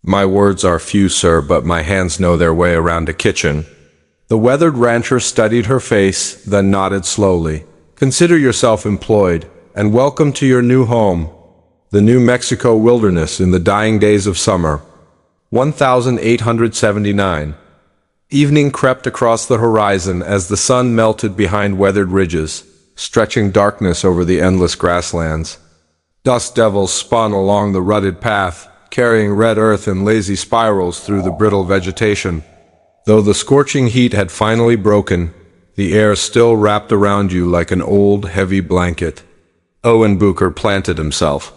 My words are few, sir, but my hands know their way around a kitchen. The weathered rancher studied her face, then nodded slowly. Consider yourself employed, and welcome to your new home, the New Mexico wilderness in the dying days of summer. 1879. Evening crept across the horizon as the sun melted behind weathered ridges, stretching darkness over the endless grasslands. Dust devils spun along the rutted path, carrying red earth in lazy spirals through the brittle vegetation. Though the scorching heat had finally broken, the air still wrapped around you like an old, heavy blanket. Owen Booker planted himself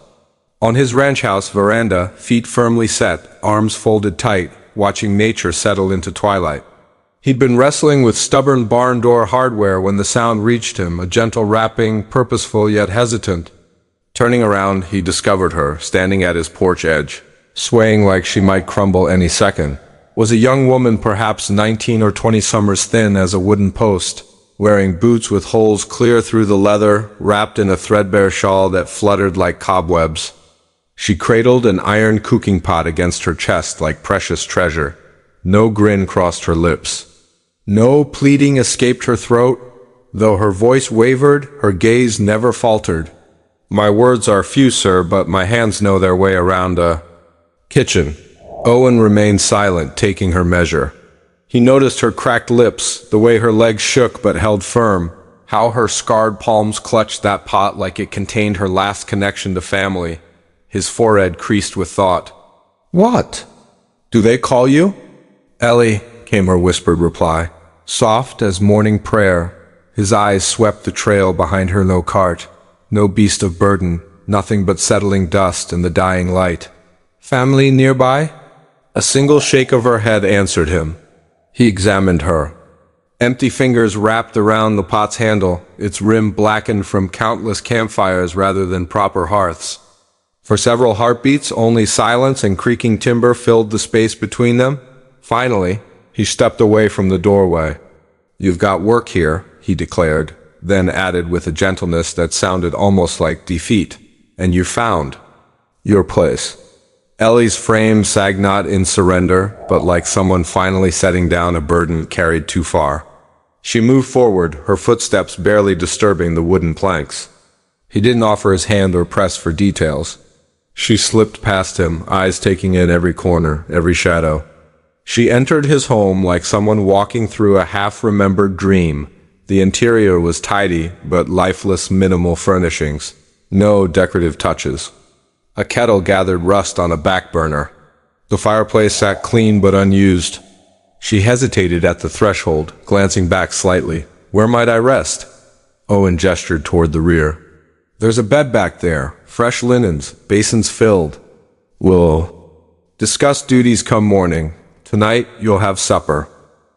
on his ranch house veranda, feet firmly set, arms folded tight, watching nature settle into twilight. He'd been wrestling with stubborn barn door hardware when the sound reached him, a gentle rapping, purposeful yet hesitant. Turning around, he discovered her, standing at his porch edge, swaying like she might crumble any second. Was a young woman, perhaps 19 or 20 summers thin as a wooden post, wearing boots with holes clear through the leather, wrapped in a threadbare shawl that fluttered like cobwebs. She cradled an iron cooking pot against her chest like precious treasure. No grin crossed her lips. No pleading escaped her throat. Though her voice wavered, her gaze never faltered. My words are few, sir, but my hands know their way around a kitchen. Owen remained silent, taking her measure. He noticed her cracked lips, the way her legs shook but held firm, how her scarred palms clutched that pot like it contained her last connection to family. His forehead creased with thought. "What? Do they call you?" "Ellie," came her whispered reply, soft as morning prayer. His eyes swept the trail behind her low cart. No beast of burden, nothing but settling dust and the dying light. "Family nearby?" A single shake of her head answered him. He examined her. Empty fingers wrapped around the pot's handle, its rim blackened from countless campfires rather than proper hearths. For several heartbeats, only silence and creaking timber filled the space between them. Finally, he stepped away from the doorway. "You've got work here," he declared, then added with a gentleness that sounded almost like defeat. "And you found your place." Ellie's frame sagged not in surrender, but like someone finally setting down a burden carried too far. She moved forward, her footsteps barely disturbing the wooden planks. He didn't offer his hand or press for details. She slipped past him, eyes taking in every corner, every shadow. She entered his home like someone walking through a half-remembered dream. The interior was tidy, but lifeless, minimal furnishings. No decorative touches. A kettle gathered rust on a back burner. The fireplace sat clean but unused. She hesitated at the threshold, glancing back slightly. "Where might I rest?" Owen gestured toward the rear. "There's a bed back there, fresh linens, basins filled. We'll discuss duties come morning. Tonight you'll have supper."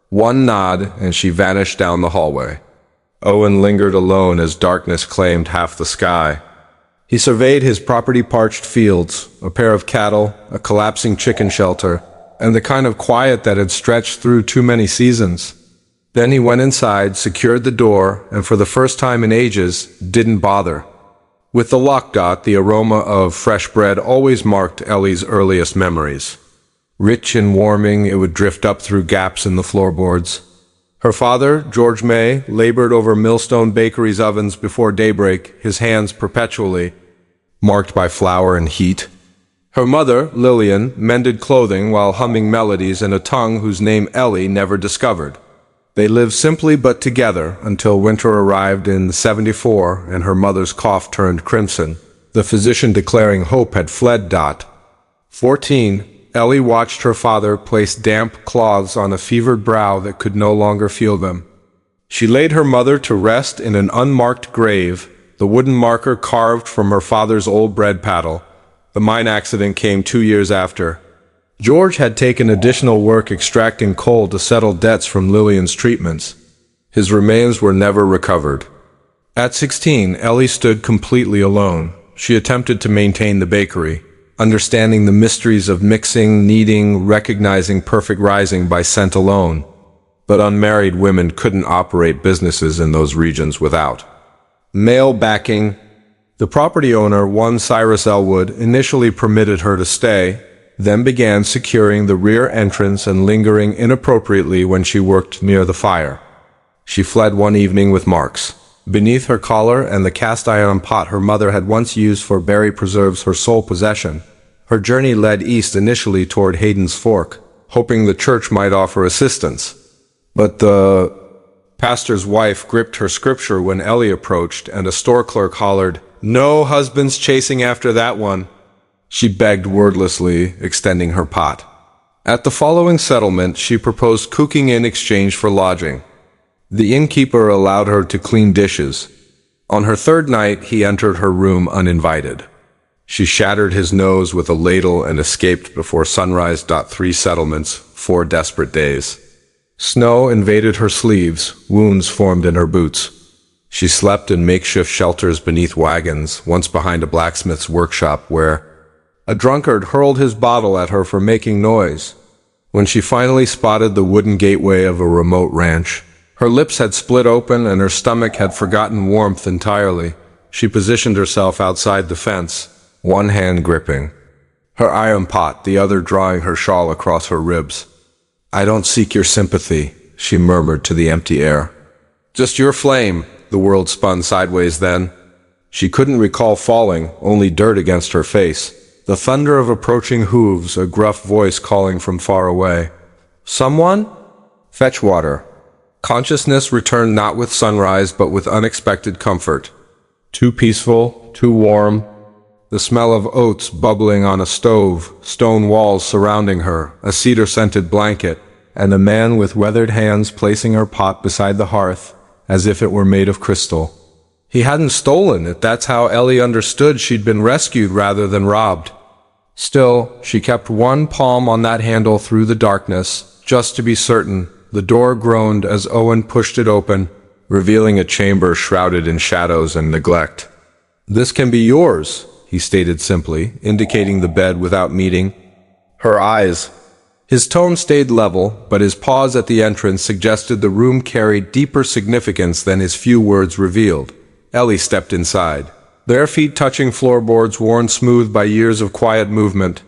One nod, and she vanished down the hallway. Owen lingered alone as darkness claimed half the sky. He surveyed his property-parched fields, a pair of cattle, a collapsing chicken shelter, and the kind of quiet that had stretched through too many seasons. Then he went inside, secured the door, and for the first time in ages, didn't bother. With the lock dot, the aroma of fresh bread always marked Ellie's earliest memories. Rich and warming, it would drift up through gaps in the floorboards. Her father, George May, labored over Millstone Bakery's ovens before daybreak, his hands perpetually marked by flour and heat. Her mother, Lillian, mended clothing while humming melodies in a tongue whose name Ellie never discovered. They lived simply but together until winter arrived in '74 and her mother's cough turned crimson, the physician declaring hope had fled. 14. Ellie watched her father place damp cloths on a fevered brow that could no longer feel them. She laid her mother to rest in an unmarked grave, the wooden marker carved from her father's old bread paddle. The mine accident came 2 years after. George had taken additional work extracting coal to settle debts from Lillian's treatments. His remains were never recovered. At 16, Ellie stood completely alone. She attempted to maintain the bakery, understanding the mysteries of mixing, kneading, recognizing perfect rising by scent alone. But unmarried women couldn't operate businesses in those regions without male backing. The property owner, one Cyrus Elwood, initially permitted her to stay. then began securing the rear entrance and lingering inappropriately when she worked near the fire. She fled one evening with marks beneath her collar and the cast-iron pot her mother had once used for berry preserves, her sole possession. Her journey led east, initially toward Hayden's Fork, hoping the church might offer assistance. But the pastor's wife gripped her scripture when Ellie approached, and a store clerk hollered, "No husbands chasing after that one." She begged wordlessly, extending her pot. At the following settlement, she proposed cooking in exchange for lodging. The innkeeper allowed her to clean dishes. On her third night, he entered her room uninvited. She shattered his nose with a ladle and escaped before sunrise. 3 settlements, 4 desperate days. Snow invaded her sleeves, wounds formed in her boots. She slept in makeshift shelters beneath wagons, once behind a blacksmith's workshop where a drunkard hurled his bottle at her for making noise. When she finally spotted the wooden gateway of a remote ranch, her lips had split open and her stomach had forgotten warmth entirely. She positioned herself outside the fence, one hand gripping her iron pot, the other drawing her shawl across her ribs. "I don't seek your sympathy," she murmured to the empty air. "Just your flame." The world spun sideways then. She couldn't recall falling, only dirt against her face. The thunder of approaching hooves, a gruff voice calling from far away. "Someone? Fetch water." Consciousness returned not with sunrise, but with unexpected comfort. Too peaceful, too warm. The smell of oats bubbling on a stove, stone walls surrounding her, a cedar-scented blanket, and a man with weathered hands placing her pot beside the hearth, as if it were made of crystal. He hadn't stolen it. That's how Ellie understood she'd been rescued rather than robbed. Still, she kept one palm on that handle through the darkness, just to be certain. The door groaned as Owen pushed it open, revealing a chamber shrouded in shadows and neglect. "This can be yours," he stated simply, indicating the bed without meeting her eyes. His tone stayed level, but his pause at the entrance suggested the room carried deeper significance than his few words revealed. Ellie stepped inside, their feet touching floorboards worn smooth by years of quiet movement.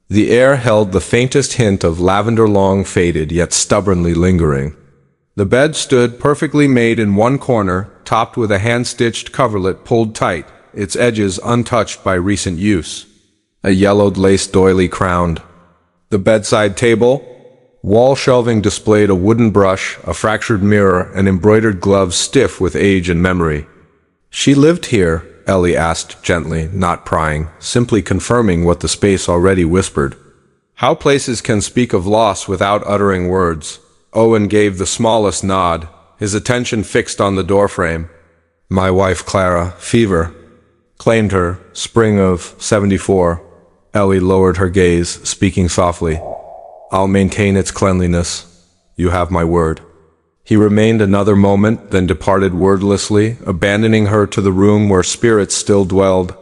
The air held the faintest hint of lavender, long faded yet stubbornly lingering. The bed stood perfectly made in one corner, topped with a hand-stitched coverlet pulled tight, its edges untouched by recent use. A yellowed lace doily crowned the bedside table. Wall shelving displayed a wooden brush, a fractured mirror, and embroidered gloves stiff with age and memory. "She lived here?" Ellie asked gently, not prying, simply confirming what the space already whispered. How places can speak of loss without uttering words. Owen gave the smallest nod, his attention fixed on the doorframe. "My wife Clara, fever. Claimed her, spring of '74. Ellie lowered her gaze, speaking softly. "I'll maintain its cleanliness. You have my word." He remained another moment, then departed wordlessly, abandoning her to the room where spirits still dwelled.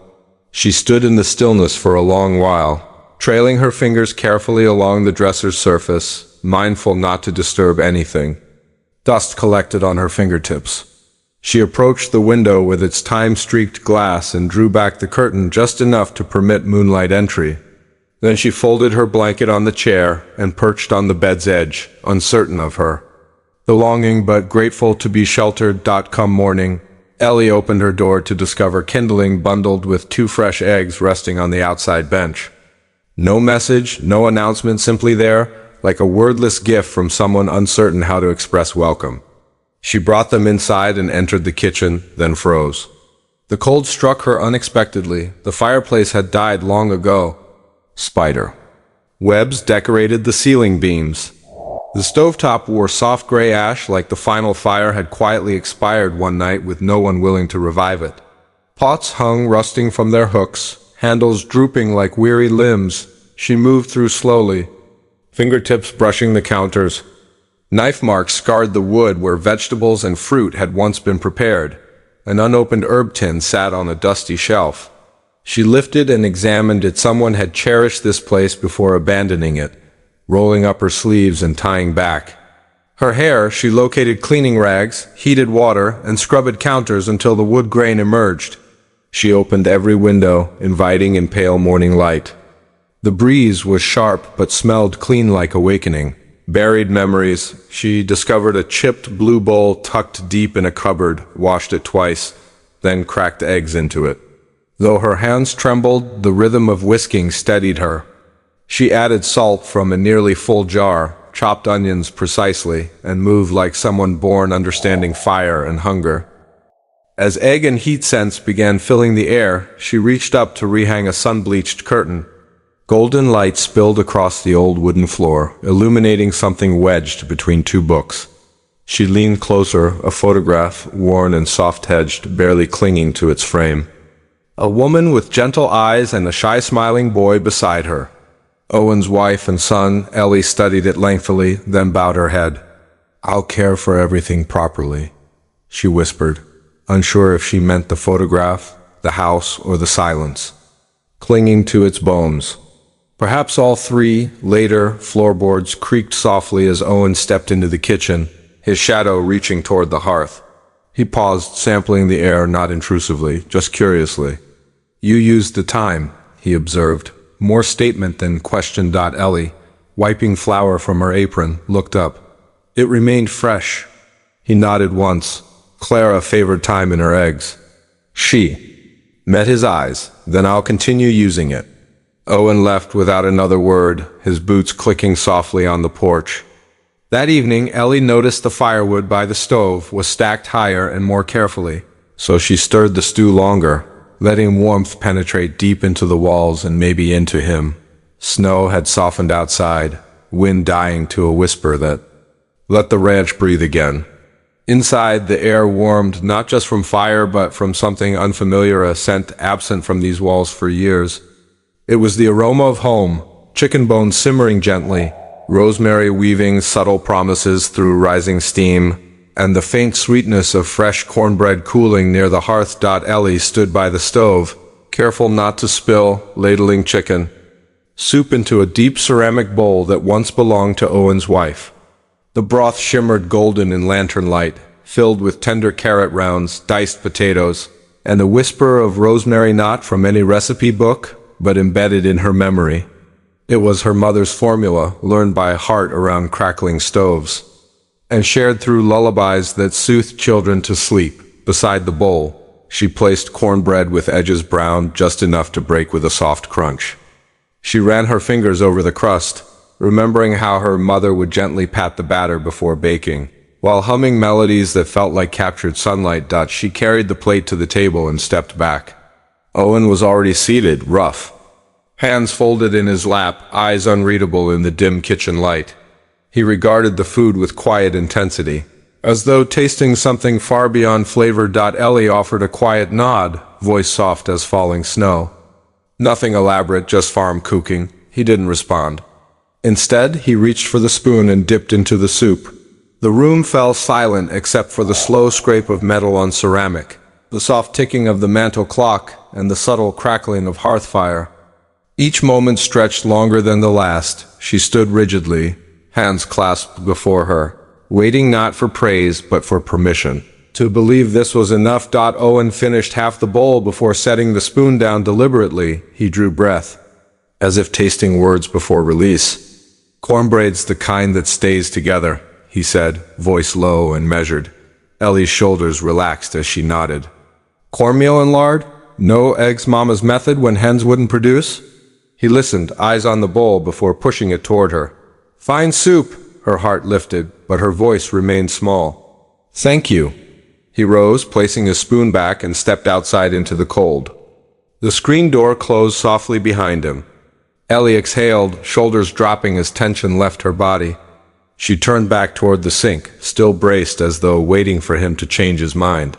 She stood in the stillness for a long while, trailing her fingers carefully along the dresser's surface, mindful not to disturb anything. Dust collected on her fingertips. She approached the window with its time-streaked glass and drew back the curtain just enough to permit moonlight entry. Then she folded her blanket on the chair and perched on the bed's edge, uncertain of her. The longing but grateful to be sheltered. Come morning, Ellie opened her door to discover kindling bundled with 2 fresh eggs resting on the outside bench. No message, no announcement, simply there, like a wordless gift from someone uncertain how to express welcome. She brought them inside and entered the kitchen, then froze. The cold struck her unexpectedly. The fireplace had died long ago. Spider webs decorated the ceiling beams. The stovetop wore soft gray ash, like the final fire had quietly expired one night with no one willing to revive it. Pots hung rusting from their hooks, handles drooping like weary limbs. She moved through slowly, fingertips brushing the counters. Knife marks scarred the wood where vegetables and fruit had once been prepared. An unopened herb tin sat on a dusty shelf. She lifted and examined it. Someone had cherished this place before abandoning it, rolling up her sleeves and tying back. Her hair, she located cleaning rags, heated water, and scrubbed counters until the wood grain emerged. She opened every window, inviting in pale morning light. The breeze was sharp but smelled clean like awakening. Buried memories. She discovered a chipped blue bowl tucked deep in a cupboard, washed it twice, then cracked eggs into it. Though her hands trembled, the rhythm of whisking steadied her. She added salt from a nearly full jar, chopped onions precisely, and moved like someone born understanding fire and hunger. As egg and heat scents began filling the air, she reached up to rehang a sun-bleached curtain. Golden light spilled across the old wooden floor, illuminating something wedged between two books. She leaned closer, a photograph, worn and soft-edged, barely clinging to its frame. A woman with gentle eyes and a shy smiling boy beside her. Owen's wife and son, Ellie, studied it lengthily, then bowed her head. "I'll care for everything properly," she whispered, unsure if she meant the photograph, the house, or the silence, clinging to its bones. Perhaps all three. Later, floorboards creaked softly as Owen stepped into the kitchen, his shadow reaching toward the hearth. He paused, sampling the air not intrusively, just curiously. "You used the time," he observed, more statement than question. Ellie, wiping flour from her apron, looked up. "It remained fresh." He nodded once. Clara favored time in her eggs. She met his eyes. "Then I'll continue using it." Owen left without another word, his boots clicking softly on the porch. That evening, Ellie noticed the firewood by the stove was stacked higher and more carefully, so she stirred the stew longer, letting warmth penetrate deep into the walls and maybe into him. Snow had softened outside, wind dying to a whisper that let the ranch breathe again. Inside, the air warmed not just from fire but from something unfamiliar, a scent absent from these walls for years. It was the aroma of home, chicken bones simmering gently, rosemary weaving subtle promises through rising steam, and the faint sweetness of fresh cornbread cooling near the hearth. Ellie stood by the stove, careful not to spill, ladling chicken soup into a deep ceramic bowl that once belonged to Owen's wife. The broth shimmered golden in lantern light, filled with tender carrot rounds, diced potatoes, and a whisper of rosemary not from any recipe book, but embedded in her memory. It was her mother's formula, learned by heart around crackling stoves, and shared through lullabies that soothed children to sleep. Beside the bowl, she placed cornbread with edges browned just enough to break with a soft crunch. She ran her fingers over the crust, remembering how her mother would gently pat the batter before baking. While humming melodies that felt like captured sunlight. She carried the plate to the table and stepped back. Owen was already seated, rough, hands folded in his lap, eyes unreadable in the dim kitchen light. He regarded the food with quiet intensity, as though tasting something far beyond flavor. Ellie offered a quiet nod, voice soft as falling snow. "Nothing elaborate, just farm cooking." He didn't respond. Instead, he reached for the spoon and dipped into the soup. The room fell silent except for the slow scrape of metal on ceramic, the soft ticking of the mantel clock, and the subtle crackling of hearth fire. Each moment stretched longer than the last. She stood rigidly, hands clasped before her, waiting not for praise but for permission to believe this was enough. Owen finished half the bowl before setting the spoon down deliberately. He drew breath, as if tasting words before release. "Cornbread's the kind that stays together," he said, voice low and measured. Ellie's shoulders relaxed as she nodded. "Cornmeal and lard? No eggs, Mama's method when hens wouldn't produce?" He listened, eyes on the bowl before pushing it toward her. "Fine soup." Her heart lifted, but her voice remained small. "Thank you." He rose, placing his spoon back, and stepped outside into the cold. The screen door closed softly behind him. Ellie exhaled, shoulders dropping as tension left her body. She turned back toward the sink, still braced as though waiting for him to change his mind.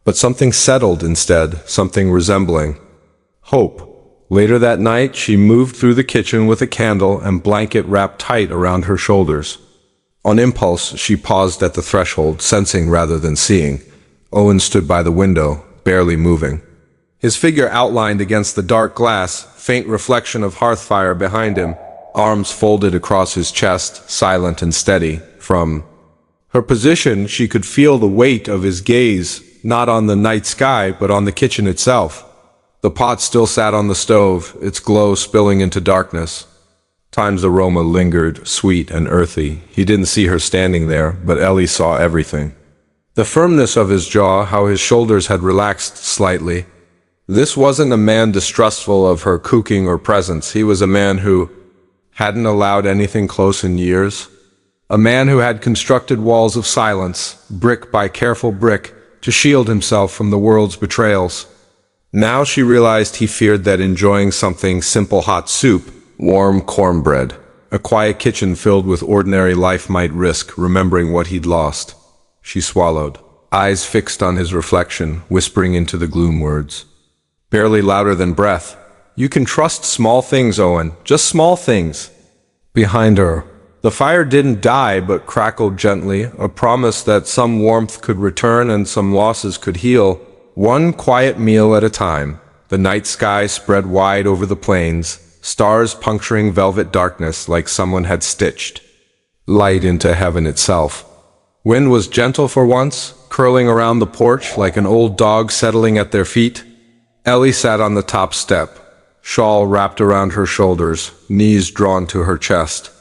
But something settled instead, something resembling hope. Later that night, she moved through the kitchen with a candle and blanket wrapped tight around her shoulders. On impulse, she paused at the threshold, sensing rather than seeing. Owen stood by the window, barely moving, his figure outlined against the dark glass, faint reflection of hearth fire behind him, arms folded across his chest, silent and steady. From her position, she could feel the weight of his gaze, not on the night sky, but on the kitchen itself. The pot still sat on the stove, its glow spilling into darkness. Time's aroma lingered, sweet and earthy. He didn't see her standing there, but Ellie saw everything. The firmness of his jaw, how his shoulders had relaxed slightly. This wasn't a man distrustful of her cooking or presence. He was a man who hadn't allowed anything close in years. A man who had constructed walls of silence, brick by careful brick, to shield himself from the world's betrayals. Now she realized he feared that enjoying something simple, hot soup, warm cornbread, a quiet kitchen filled with ordinary life might risk remembering what he'd lost. She swallowed, eyes fixed on his reflection, whispering into the gloom words. Barely louder than breath. You can trust small things, Owen, just small things. Behind her, the fire didn't die but crackled gently, a promise that some warmth could return and some losses could heal, one quiet meal at a time. The night sky spread wide over the plains, stars puncturing velvet darkness like someone had stitched light into heaven itself. Wind was gentle for once, curling around the porch like an old dog settling at their feet. Ellie sat on the top step, shawl wrapped around her shoulders, knees drawn to her chest.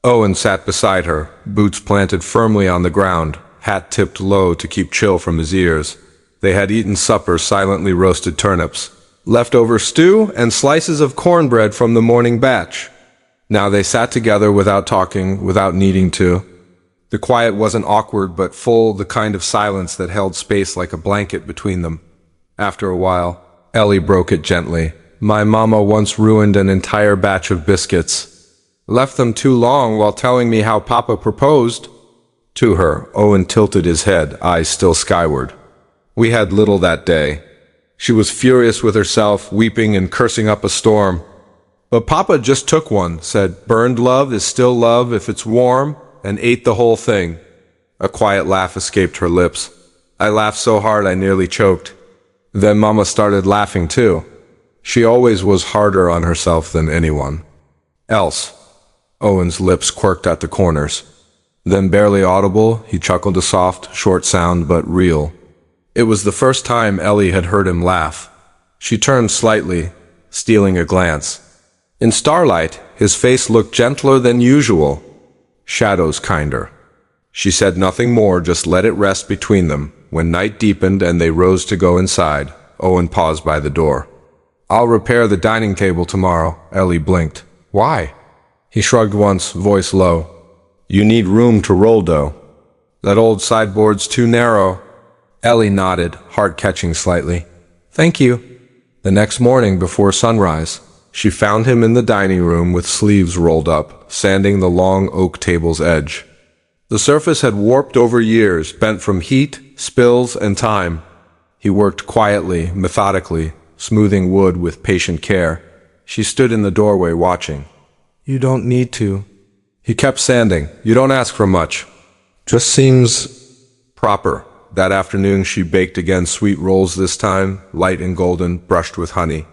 Owen sat beside her, boots planted firmly on the ground, hat tipped low to keep chill from his ears. They had eaten supper, silently roasted turnips, leftover stew, and slices of cornbread from the morning batch. Now they sat together without talking, without needing to. The quiet wasn't awkward but full, the kind of silence that held space like a blanket between them. After a while, Ellie broke it gently. My mama once ruined an entire batch of biscuits. Left them too long while telling me how Papa proposed. To her, Owen tilted his head, eyes still skyward. We had little that day. She was furious with herself, weeping and cursing up a storm. But Papa just took one, said, burned love is still love if it's warm, and ate the whole thing. A quiet laugh escaped her lips. I laughed so hard I nearly choked. Then Mama started laughing too. She always was harder on herself than anyone else. Owen's lips quirked at the corners. Then, barely audible, he chuckled, a soft, short sound, but real. It was the first time Ellie had heard him laugh. She turned slightly, stealing a glance. In starlight, his face looked gentler than usual, shadows kinder. She said nothing more, just let it rest between them. When night deepened and they rose to go inside, Owen paused by the door. I'll repair the dining table tomorrow. Ellie blinked. Why? He shrugged once, voice low. You need room to roll dough. That old sideboard's too narrow. Ellie nodded, heart catching slightly. Thank you. The next morning before sunrise, she found him in the dining room with sleeves rolled up, sanding the long oak table's edge. The surface had warped over years, bent from heat, spills, and time. He worked quietly, methodically, smoothing wood with patient care. She stood in the doorway watching. You don't need to. He kept sanding. You don't ask for much. Just seems proper. That afternoon she baked again, sweet rolls this time, light and golden, brushed with honey.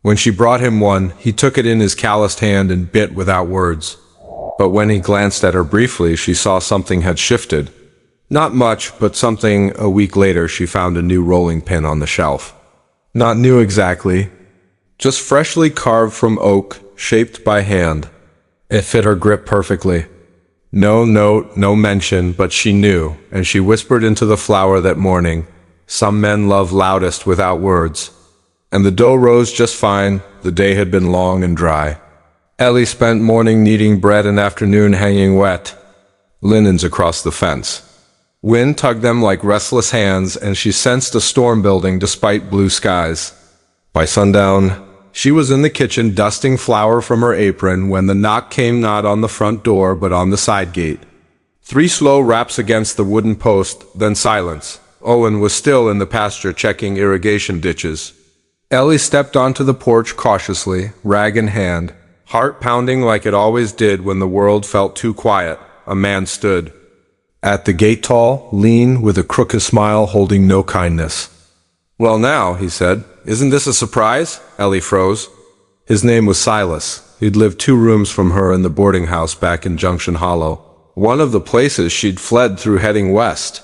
When she brought him one, he took it in his calloused hand and bit without words. But when he glanced at her briefly, she saw something had shifted. Not much, but something. A week later, she found a new rolling pin on the shelf. Not new exactly, just freshly carved from oak, shaped by hand. It fit her grip perfectly. No note, no mention, but she knew, and she whispered into the flour that morning, some men love loudest without words. And the dough rose just fine. The day had been long and dry. Ellie spent morning kneading bread and afternoon hanging wet linens across the fence. Wind tugged them like restless hands, and she sensed a storm building despite blue skies. By sundown, she was in the kitchen dusting flour from her apron when the knock came, not on the front door but on the side gate. 3 slow raps against the wooden post, then silence. Owen was still in the pasture checking irrigation ditches. Ellie stepped onto the porch cautiously, rag in hand, heart pounding like it always did when the world felt too quiet. A man stood at the gate, tall, lean, with a crooked smile, holding no kindness. Well now, he said, isn't this a surprise? Ellie froze. His name was Silas. He'd lived 2 rooms from her in the boarding house back in Junction Hollow, one of the places she'd fled through heading west.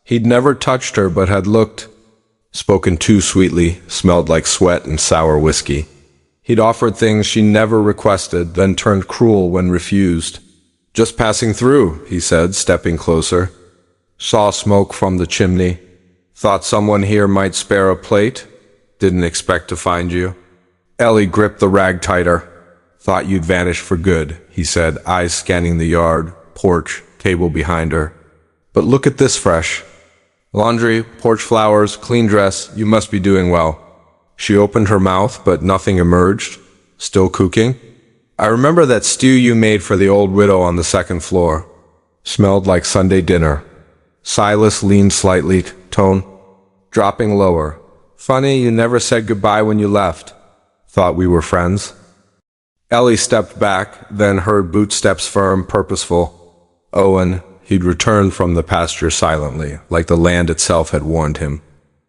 He'd never touched her but had looked Spoken too sweetly, smelled like sweat and sour whiskey. He'd offered things she never requested, then turned cruel when refused. "Just passing through," he said, stepping closer. "Saw smoke from the chimney. Thought someone here might spare a plate. Didn't expect to find you." Ellie gripped the rag tighter. "Thought you'd vanish for good," he said, eyes scanning the yard, porch, table behind her. "But look at this fresh. Laundry, porch flowers, clean dress. You must be doing well." She opened her mouth, but nothing emerged. "Still cooking?" "I remember that stew you made for the old widow on the second floor. Smelled like Sunday dinner." Silas leaned slightly, tone dropping lower. "Funny, you never said goodbye when you left. Thought we were friends." Ellie stepped back, then heard bootsteps firm, purposeful. Owen, he'd returned from the pasture silently, like the land itself had warned him.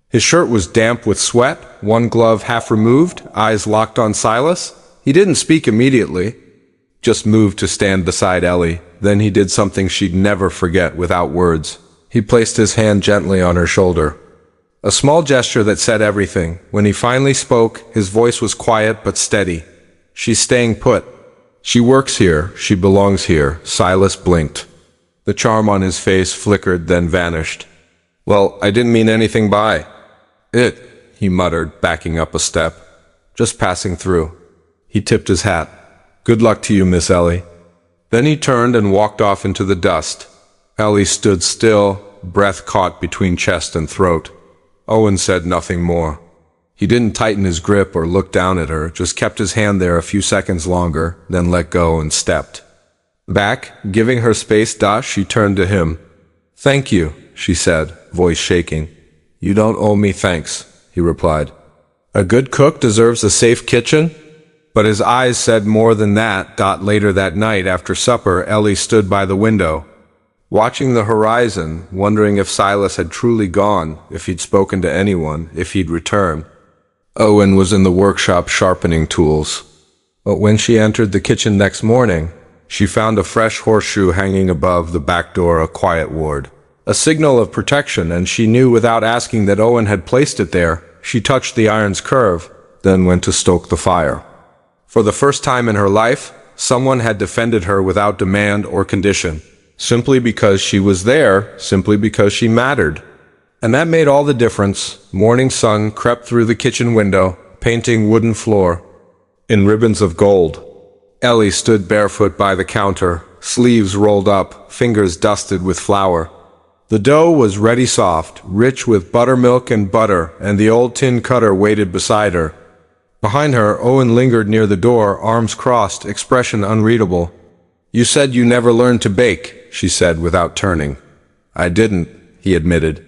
His shirt was damp with sweat, one glove half removed, eyes locked on Silas. He didn't speak immediately, just moved to stand beside Ellie. Then he did something she'd never forget without words. He placed his hand gently on her shoulder. A small gesture that said everything. When he finally spoke, his voice was quiet but steady. "She's staying put. She works here. She belongs here." Silas blinked. The charm on his face flickered, then vanished. "Well, I didn't mean anything by it," he muttered, backing up a step. "Just passing through." He tipped his hat. "Good luck to you, Miss Ellie." Then he turned and walked off into the dust. Ellie stood still, breath caught between chest and throat. Owen said nothing more. He didn't tighten his grip or look down at her, just kept his hand there a few seconds longer, then let go and stepped back, giving her space. She turned to him. "Thank you," she said, voice shaking. "You don't owe me thanks," he replied. "A good cook deserves a safe kitchen?" But his eyes said more than that. Later that night, after supper, Ellie stood by the window, watching the horizon, wondering if Silas had truly gone, if he'd spoken to anyone, if he'd returned. Owen was in the workshop sharpening tools. But when she entered the kitchen next morning, she found a fresh horseshoe hanging above the back door, a quiet ward. A signal of protection, and she knew without asking that Owen had placed it there. She touched the iron's curve, then went to stoke the fire. For the first time in her life, someone had defended her without demand or condition. Simply because she was there, simply because she mattered. And that made all the difference. Morning sun crept through the kitchen window, painting wooden floor in ribbons of gold. Ellie stood barefoot by the counter, sleeves rolled up, fingers dusted with flour. The dough was ready soft, rich with buttermilk and butter, and the old tin cutter waited beside her. Behind her, Owen lingered near the door, arms crossed, expression unreadable. "You said you never learned to bake," she said without turning. "I didn't," he admitted.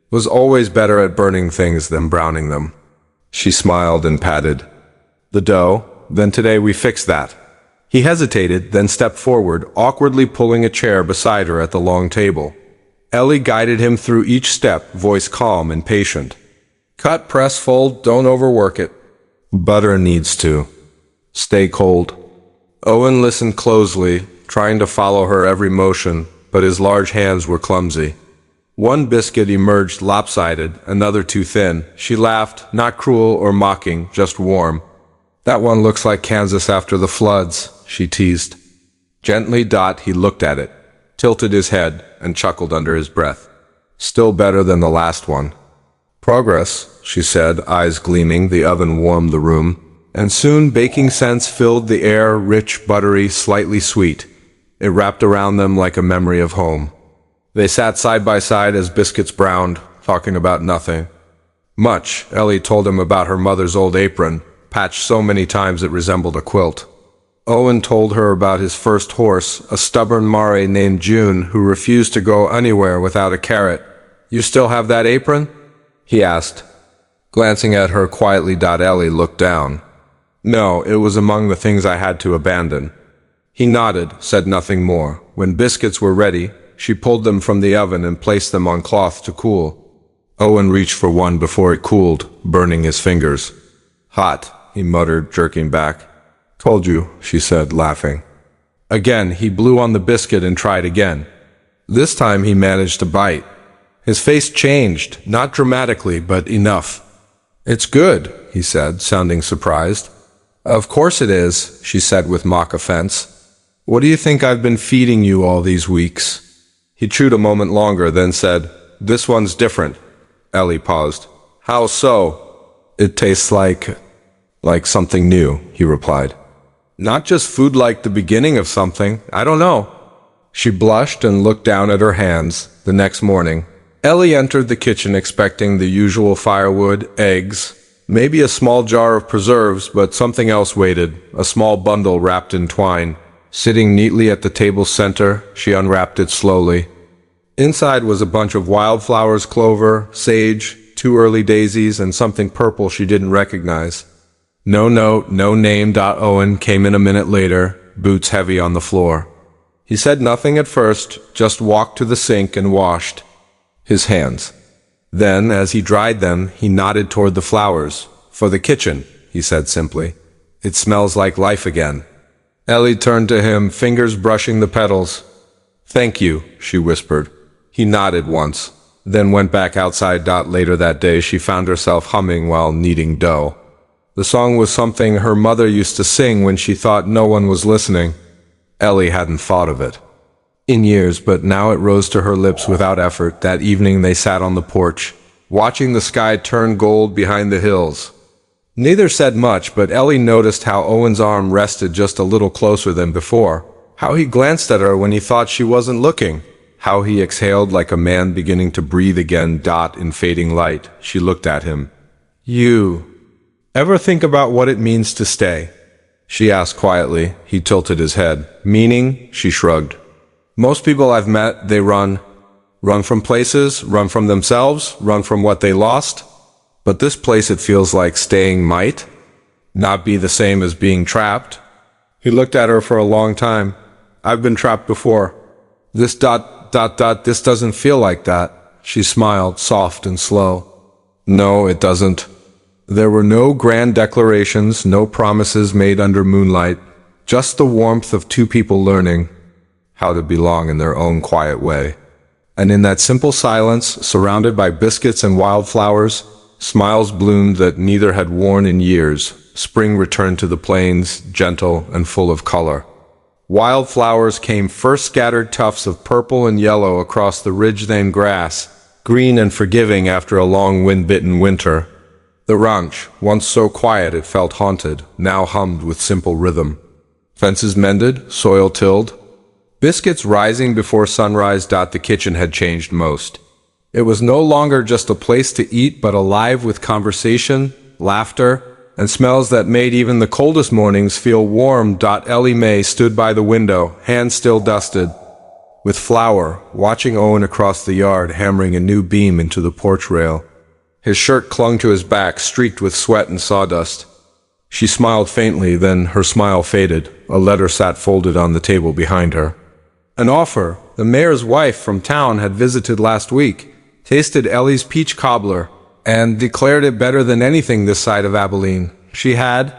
"Was always better at burning things than browning them." She smiled and patted the dough. "Then today we fixed that." He hesitated, then stepped forward, awkwardly pulling a chair beside her at the long table. Ellie guided him through each step, voice calm and patient. "Cut, press, fold, don't overwork it. Butter needs to stay cold." Owen listened closely, trying to follow her every motion, but his large hands were clumsy. One biscuit emerged lopsided, another too thin. She laughed, not cruel or mocking, just warm. "That one looks like Kansas after the floods," she teased. Gently, he looked at it, tilted his head, and chuckled under his breath. "Still better than the last one." "Progress," she said, eyes gleaming. The oven warmed the room, and soon baking scents filled the air, rich, buttery, slightly sweet. It wrapped around them like a memory of home. They sat side by side as biscuits browned, talking about nothing. Much. Ellie told him about her mother's old apron, patched so many times it resembled a quilt. Owen told her about his first horse, a stubborn mare named June, who refused to go anywhere without a carrot. "You still have that apron?" he asked, glancing at her quietly. Ellie looked down. "No, it was among the things I had to abandon." He nodded, said nothing more. When biscuits were ready, she pulled them from the oven and placed them on cloth to cool. Owen reached for one before it cooled, burning his fingers. "Hot," he muttered, jerking back. "Told you," she said, laughing. Again, he blew on the biscuit and tried again. This time he managed to bite. His face changed, not dramatically, but enough. "It's good," he said, sounding surprised. "Of course it is," she said with mock offense. "What do you think I've been feeding you all these weeks?" He chewed a moment longer, then said, "This one's different." Ellie paused. "How so?" "It tastes like something new," he replied. "Not just food, like the beginning of something. I don't know." She blushed and looked down at her hands. The next morning, Ellie entered the kitchen expecting the usual firewood, eggs, maybe a small jar of preserves, but something else waited, a small bundle wrapped in twine. Sitting neatly at the table's center, she unwrapped it slowly. Inside was a bunch of wildflowers, clover, sage, 2 early daisies, and something purple she didn't recognize. No note, no name. Owen came in a minute later, boots heavy on the floor. He said nothing at first, just walked to the sink and washed his hands. Then, as he dried them, he nodded toward the flowers. "For the kitchen," he said simply. "It smells like life again." Ellie turned to him, fingers brushing the petals. "Thank you," she whispered. He nodded once, then went back outside. Later that day, she found herself humming while kneading dough. The song was something her mother used to sing when she thought no one was listening. Ellie hadn't thought of it in years, but now it rose to her lips without effort. That evening they sat on the porch, watching the sky turn gold behind the hills. Neither said much, but Ellie noticed how Owen's arm rested just a little closer than before, how he glanced at her when he thought she wasn't looking, how he exhaled like a man beginning to breathe again. In fading light, she looked at him. "You ever think about what it means to stay?" she asked quietly. He tilted his head. "Meaning?" She shrugged. "Most people I've met, they run from places, run from themselves, run from what they lost. But this place, it feels like staying might not be the same as being trapped." He looked at her for a long time. "I've been trapped before. This this doesn't feel like that." She smiled, soft and slow. "No, it doesn't." There were no grand declarations, no promises made under moonlight, just the warmth of two people learning how to belong in their own quiet way. And in that simple silence, surrounded by biscuits and wildflowers, smiles bloomed that neither had worn in years. Spring returned to the plains, gentle and full of color. Wildflowers came first, scattered tufts of purple and yellow across the ridge, then grass, green and forgiving after a long wind-bitten winter. The ranch, once so quiet it felt haunted, now hummed with simple rhythm. Fences mended, soil tilled, biscuits rising before sunrise. The kitchen had changed most. It was no longer just a place to eat, but alive with conversation, laughter, and smells that made even the coldest mornings feel warm. Ellie Mae stood by the window, hands still dusted with flour, watching Owen across the yard hammering a new beam into the porch rail. His shirt clung to his back, streaked with sweat and sawdust. She smiled faintly, then her smile faded. A letter sat folded on the table behind her. An offer. The mayor's wife from town had visited last week, tasted Ellie's peach cobbler, and declared it better than anything this side of Abilene. She had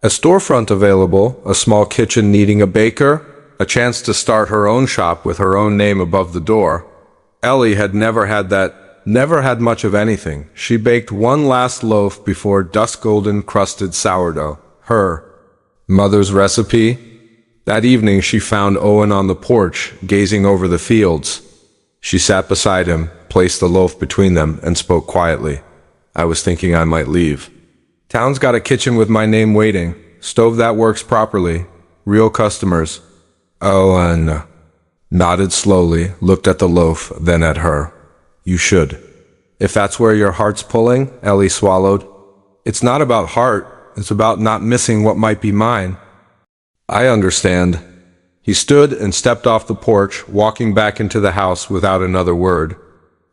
a storefront available, a small kitchen needing a baker, a chance to start her own shop with her own name above the door. Ellie had never had that. Never had much of anything. She baked one last loaf before dust-golden crusted sourdough. Her mother's recipe. That evening she found Owen on the porch, gazing over the fields. She sat beside him, placed the loaf between them, and spoke quietly. "I was thinking I might leave. Town's got a kitchen with my name waiting. Stove that works properly. Real customers." Owen nodded slowly, looked at the loaf, then at her. "You should. If that's where your heart's pulling," Ellie swallowed. "It's not about heart. It's about not missing what might be mine." "I understand." He stood and stepped off the porch, walking back into the house without another word.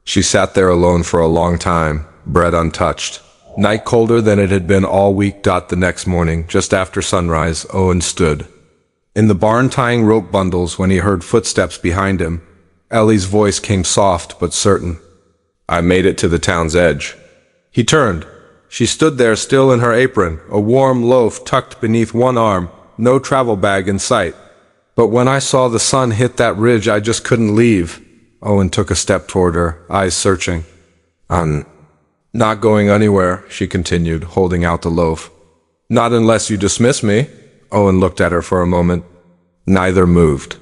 She sat there alone for a long time, bread untouched. Night colder than it had been all week. The next morning, just after sunrise, Owen stood in the barn tying rope bundles when he heard footsteps behind him. Ellie's voice came soft but certain. "I made it to the town's edge." He turned. She stood there still in her apron, a warm loaf tucked beneath one arm, no travel bag in sight. "But when I saw the sun hit that ridge, I just couldn't leave." Owen took a step toward her, eyes searching. I'm not going anywhere, she continued, holding out the loaf. Not unless you dismiss me. Owen looked at her for a moment. Neither moved.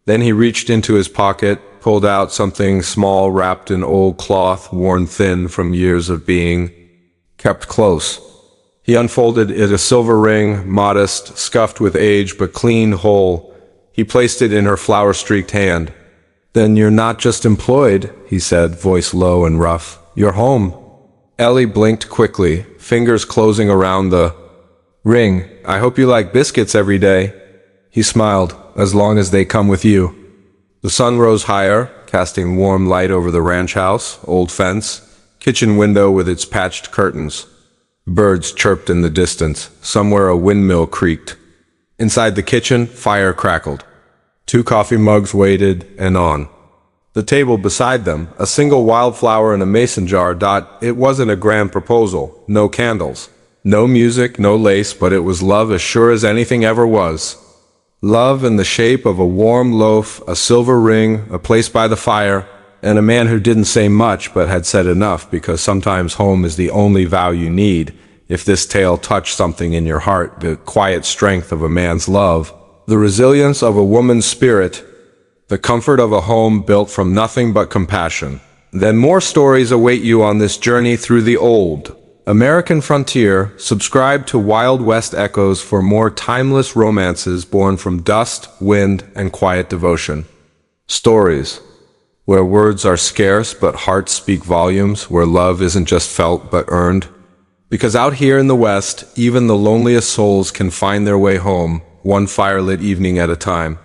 Then he reached into his pocket, pulled out something small wrapped in old cloth, worn thin from years of being kept close. He unfolded it, a silver ring, modest, scuffed with age, but clean, whole. He placed it in her flower-streaked hand. Then you're not just employed, he said, voice low and rough. You're home. Ellie blinked quickly, fingers closing around the ring. I hope you like biscuits every day. He smiled, as long as they come with you. The sun rose higher, casting warm light over the ranch house, old fence, kitchen window with its patched curtains. Birds chirped in the distance. Somewhere a windmill creaked. Inside the kitchen, fire crackled. 2 coffee mugs waited, and on the table beside them, a single wildflower in a mason jar. It wasn't a grand proposal. No candles. No music, no lace, but it was love as sure as anything ever was. Love in the shape of a warm loaf, a silver ring, a place by the fire, and a man who didn't say much but had said enough, because sometimes home is the only vow you need. If this tale touched something in your heart, the quiet strength of a man's love, the resilience of a woman's spirit, the comfort of a home built from nothing but compassion, then more stories await you on this journey through the old American frontier. Subscribe to Wild West Echoes for more timeless romances born from dust, wind, and quiet devotion. Stories where words are scarce but hearts speak volumes, where love isn't just felt but earned. Because out here in the West, even the loneliest souls can find their way home, one firelit evening at a time.